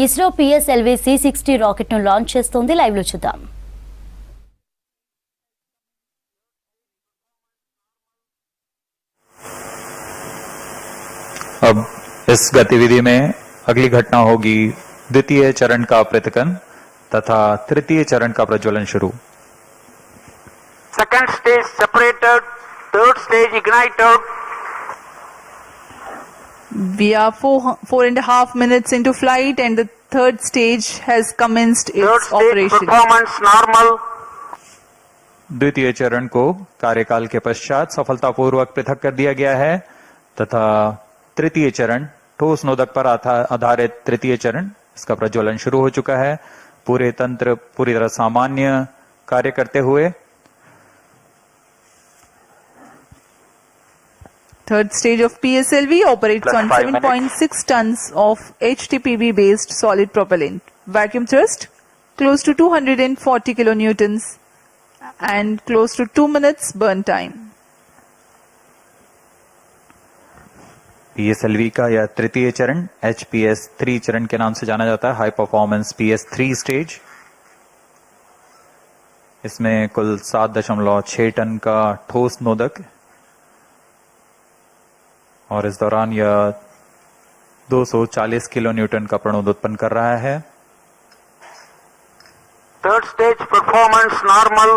ISRO PSLV C60 rocket ను launch చేస్తోంది. Live లో చూద్దాం. अब इस गतिविधि में अगली घटना होगी द्वितीय चरण का पृथक्करण तथा तृतीय चरण का प्रज्वलन शुरू. Second stage separated, third stage ignited. We are 4.5 minutes into flight and the third stage has commenced its Third stage operation. performance normal. द्वितीय चरण को कार्यकाल के पश्चात सफलतापूर्वक पृथक कर दिया गया है तथा तृतीय चरण ठोस नोदक पर आधारित तृतीय चरण इसका प्रज्वलन शुरू हो चुका है. पूरे तंत्र पूरी तरह सामान्य कार्य करते हुए Third stage of PSLV operates Plus on 5 7.6 tons of HTPB based solid propellant. Vacuum thrust close to 240 kilonewtons and close to 2 minutes burn time. PSLV का यह तृतीय चरण HPS3 चरण के नाम से जाना जाता है, हाई परफॉर्मेंस PS3 स्टेज. इसमें कुल 7.6 टन का ठोस नोदक और इस दौरान यह 240 किलो न्यूटन का प्रणोद उत्पन्न कर रहा है. Third stage performance normal.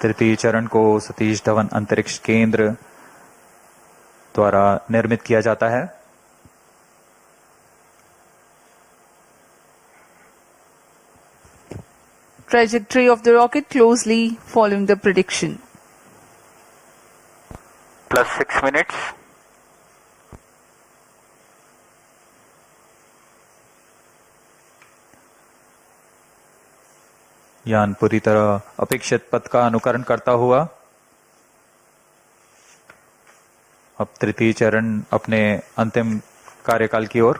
तृतीय चरण को सतीश धवन अंतरिक्ष केंद्र द्वारा निर्मित किया जाता है. Trajectory of the rocket closely following the prediction. Plus 6 minutes. यान पूरी तरह अपेक्षित पथ का अनुकरण करता हुआ अब तृतीय चरण अपने अंतिम कार्यकाल की ओर.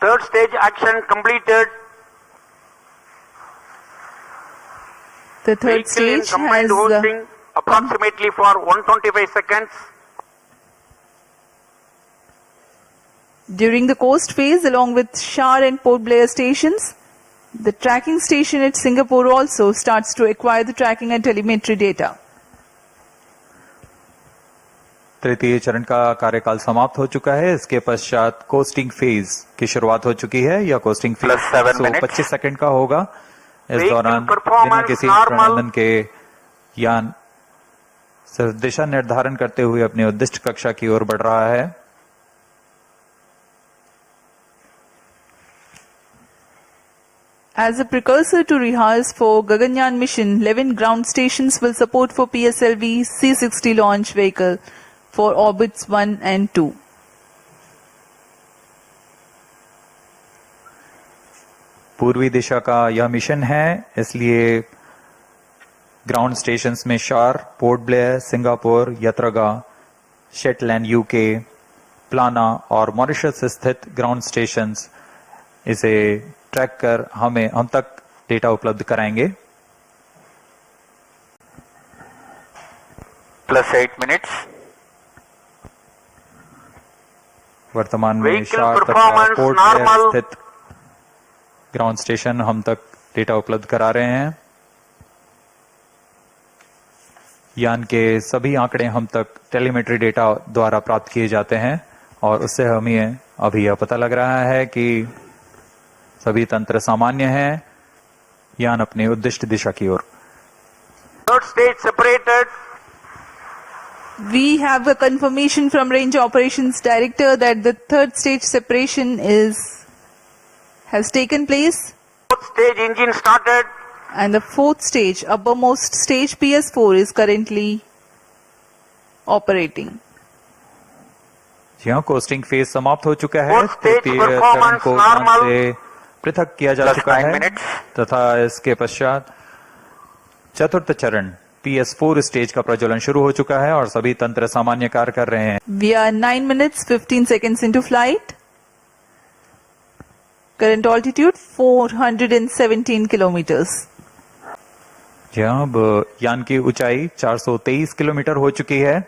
Third stage action completed. The third Vehicle in stage combined has hosting approximately for 125 seconds. during the coast phase along with Shar and Port Blair stations. The tracking station at Singapore also starts to acquire the tracking and telemetry data. तृतीय चरण का कार्यकाल समाप्त हो चुका है. इसके पश्चात कोस्टिंग फेज की शुरुआत हो चुकी है. यह costing phase Plus 7 minutes. 125 second का होगा. इस Vehicle दौरान बिना performance किसी normal. प्रबंधन के यान सिर्फ दिशा निर्धारण करते हुए अपनी उद्दिष्ट कक्षा की ओर बढ़ रहा है. As a precursor to rehearse for Gaganyaan mission, 11 ground stations will support for PSLV C60 launch vehicle for orbits 1 and 2. पूर्वी दिशा का यह मिशन है, इसलिए ग्राउंड स्टेशंस में शार, पोर्ट ब्लेयर, सिंगापुर, यत्रगा, शेटलैंड यूके, प्लाना और मॉरिशस स्थित ग्राउंड स्टेशंस इसे ट्रैक कर हम तक डेटा उपलब्ध कराएंगे. Plus 8 minutes. वर्तमान में Vehicle शार तथा performance पोर्ट ब्लेयर normal. स्थित ग्राउंड स्टेशन हम तक डेटा उपलब्ध करा रहे हैं. यान के सभी आंकड़े हम तक टेलीमेट्री डेटा द्वारा प्राप्त किए जाते हैं और उससे हमें अभी यह पता लग रहा है कि सभी तंत्र सामान्य हैं. यान अपनी उद्दिष्ट दिशा की ओर. Third stage separated. We have a confirmation from Range Operations Director that the third stage separation has taken place Fourth stage engine started. and the fourth stage, uppermost stage PS4 is currently operating. यहाँ costing phase समाप्त हो चुका है. Fourth stage तृतीय चरण performance को यहाँ normal. से पृथक किया जा Plus चुका 9 है minutes. तथा इसके पश्चात चतुर्थ चरण PS4 स्टेज का प्रज्वलन शुरू हो चुका है और सभी तंत्र सामान्य कार्य कर रहे हैं. We are 9 minutes 15 seconds into flight. Current altitude 417 kilometers. जी हाँ, अब यान की ऊंचाई 423 किलोमीटर हो चुकी है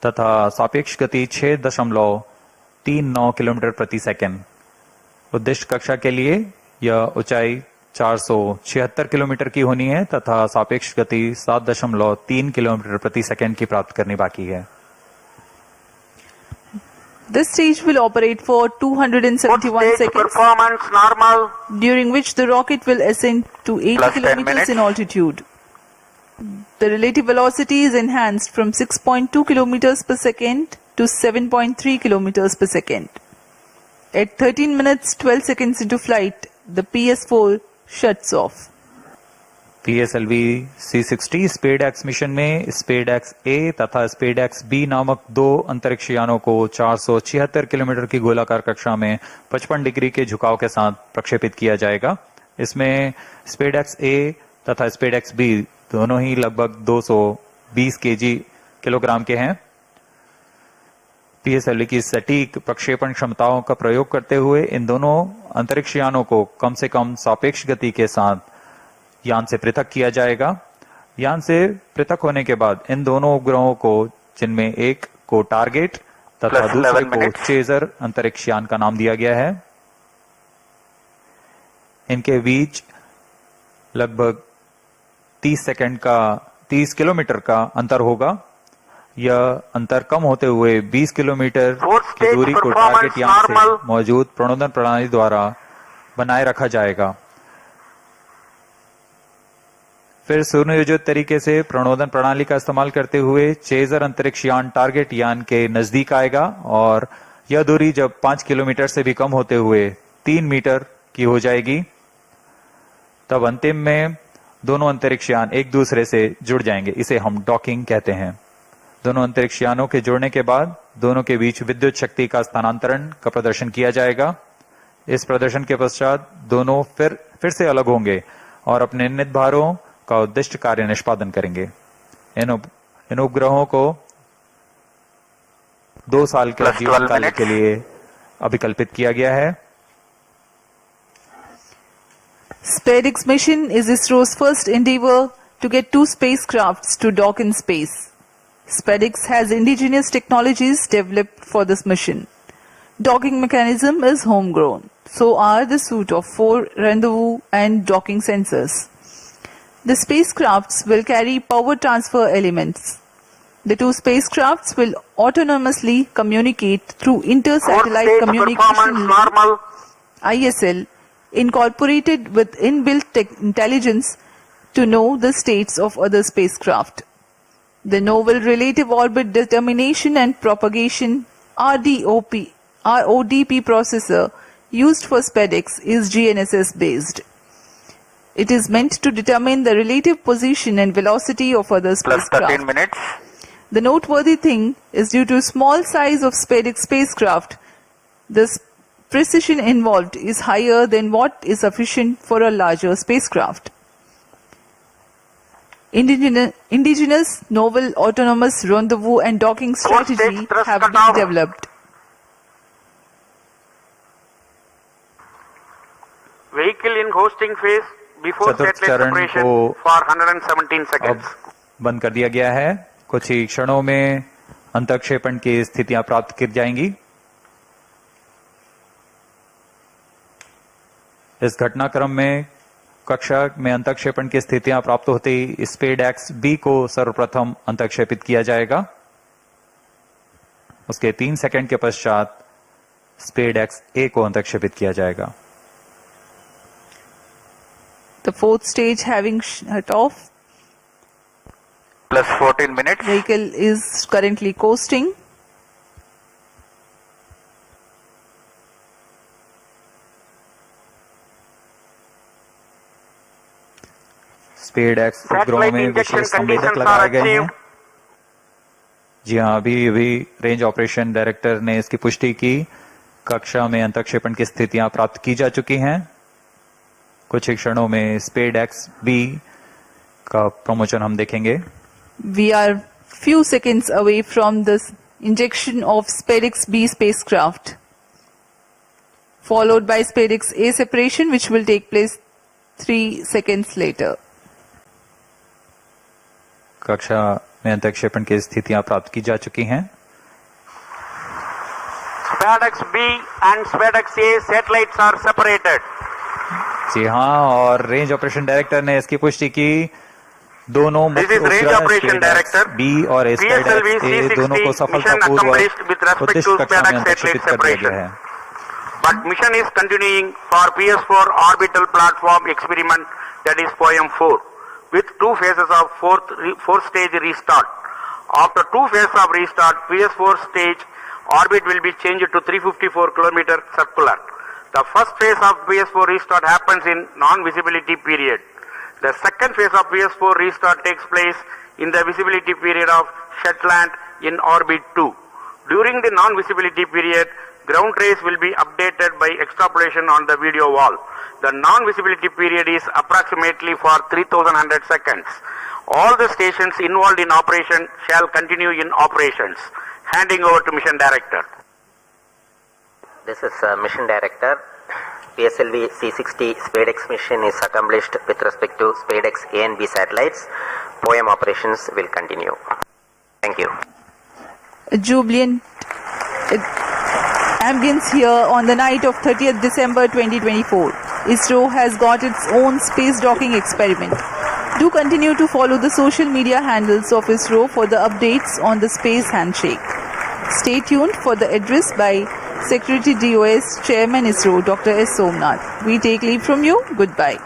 तथा सापेक्ष गति 6.39 किलोमीटर प्रति सेकंड। उद्दिष्ट कक्षा के लिए यह ऊंचाई 476 किलोमीटर की होनी है तथा सापेक्ष गति 7.3 किलोमीटर प्रति सेकंड की प्राप्त करनी बाकी है। This stage will operate for Fourth 271 stage seconds, performance normal. during which the rocket will ascend to 80 Plus 10 kilometers minutes. in altitude. The relative velocity is enhanced from 6.2 kilometers per second to 7.3 kilometers per second. At 13 minutes 12 seconds into flight, the PS4 shuts off. PSLV C60 SpaDeX mission में स्पेडएक्स ए तथा SpaDeX B नामक दो अंतरिक्ष यानों को 476 kilometre की गोलाकार कक्षा में 55 डिग्री के झुकाव के साथ प्रक्षेपित किया जाएगा। इसमें स्पेडएक्स ए तथा स्पेडएक्स बी दोनों ही लगभग 220 किलोग्राम के हैं। PSLV की सटीक प्रक्षेपण क्षमताओं का प्रयोग करते हुए इन दोनों अंतरिक्ष यानों को कम से कम सापेक्ष गति के साथ यान से पृथक किया जाएगा। यान से पृथक होने के बाद इन दोनों उपग्रहों को, जिनमें एक को टारगेट तथा Plus दूसरे 11 को minutes. चेजर अंतरिक्ष यान का नाम दिया गया है। इनके बीच लगभग 30 किलोमीटर का अंतर होगा। यह अंतर कम होते हुए 20 किलोमीटर Fourth की stage दूरी को performance टारगेट यान से normal. मौजूद प्रणोदन प्रणाली द्वारा बनाए रखा जाएगा। फिर सुनियोजित तरीके से प्रणोदन प्रणाली का इस्तेमाल करते हुए चेजर अंतरिक्ष यान टारगेट यान के नजदीक आएगा और यह दूरी जब 5 किलोमीटर से भी कम होते हुए 3 मीटर की हो जाएगी, तब अंतिम में दोनों अंतरिक्ष यान एक दूसरे से जुड़ जाएंगे। इसे हम डॉकिंग कहते हैं। दोनों अंतरिक्ष यानों के जुड़ने के बाद दोनों के बीच विद्युत शक्ति का स्थानांतरण का प्रदर्शन किया जाएगा। इस प्रदर्शन के पश्चात दोनों फिर से अलग होंगे और अपने निर्धारित भारों का उद्दिष्ट कार्य निष्पादन करेंगे। इन उपग्रहों को 2 साल के Plus जीवन 12 काल minutes. के लिए अभिकल्पित किया गया है। SpaceX mission is ISRO's first endeavor to get two spacecrafts to dock in space. SpaceX has indigenous technologies developed for this mission. Docking mechanism is homegrown. So are the suite of 4 rendezvous and docking sensors. The spacecrafts will carry power transfer elements. The two spacecrafts will autonomously communicate through Fourth inter-satellite stage communication performance link, normal. ISL, incorporated with inbuilt intelligence to know the states of other spacecraft. The Novel Relative Orbit Determination and Propagation RODP processor used for SpaceX is GNSS based. It is meant to determine the relative position and velocity of other Plus 13 spacecraft. minutes. The noteworthy thing is due to small size of SpaceX spacecraft, the precision involved is higher than what is sufficient for a larger spacecraft. Indigenous novel autonomous rendezvous and docking Fourth stage strategy thrust have been cutoff. developed. Vehicle in hosting phase before चतुर्थ satellite चरण separation को for 117 अब seconds. बंद कर दिया गया है। कुछ ही क्षणों में अंतक्षेपण की स्थितियां प्राप्त की जाएंगी। इस घटनाक्रम में कक्षा में अंतक्षेपण की स्थितियां प्राप्त होते ही स्पेडएक्स बी को सर्वप्रथम अंतक्षेपित किया जाएगा। उसके 3 सेकंड के पश्चात स्पेडएक्स ए को अंतक्षेपित किया जाएगा। The fourth stage having shut off, Plus 14 minutes. vehicle is currently coasting. SpaDeX उपग्रहों में विशेष संवेदक लगाए गए हैं। जी हाँ, अभी रेंज ऑपरेशन डायरेक्टर ने इसकी पुष्टि की। कक्षा में अंतक्षेपण की स्थितियां प्राप्त की जा चुकी हैं। कुछ ही क्षणों में स्पेडएक्स बी का प्रमोशन हम देखेंगे। We are few seconds away from the injection of SpaceX B spacecraft, followed by SpaceX A separation, which will take place 3 seconds later. कक्षा में अंतरिक्षेपण की स्थितियां प्राप्त की जा चुकी हैं। SpaceX B and SpaceX A satellites are separated. जी हाँ, और रेंज ऑपरेशन डायरेक्टर ने इसकी पुष्टि की। दोनों This is Range Operation Director. B और PSLV SpaceX A दोनों को C60 mission सफलतापूर्वक accomplished with respect उत्कृष्ट to कक्षा में SpaceX अंतरिक्षित satellite कर दिया गया separation. है। But mission is continuing for PS4 orbital platform experiment, that is POEM-4, with two phases of fourth stage restart. After two phases of restart, PS4 stage orbit will be changed to 354 km circular. The first phase of PS4 restart happens in non-visibility period. The second phase of PS4 restart takes place in the visibility period of Shetland in orbit 2. During the non-visibility period, ground trace will be updated by extrapolation on the video wall. The non-visibility period is approximately for 3100 seconds. All the stations involved in operation shall continue in operations. Handing over to Mission Director. This is Mission Director. PSLV C60 SpaceX mission is accomplished with respect to SpaceX A and B satellites. POEM operations will continue. Thank you. A jubilant ambience here on the night of 30th December 2024. ISRO has got its own space docking experiment. Do continue to follow the social media handles of ISRO for the updates on the space handshake. Stay tuned for the address by Secretary DOS, Chairman ISRO, Dr. S. Somnath. We take leave from you. Goodbye.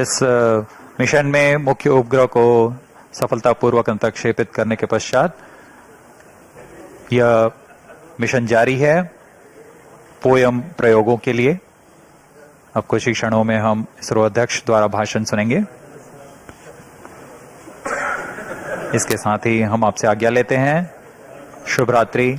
इस mission में मुख्य उपग्रह को सफलतापूर्वक अंतरिक्षेपित करने के पश्चात यह मिशन जारी है पोयम प्रयोगों के लिए। अब कुछ ही क्षणों में हम इसरो अध्यक्ष द्वारा भाषण सुनेंगे। इसके साथ ही हम आपसे आज्ञा लेते हैं। शुभ रात्रि।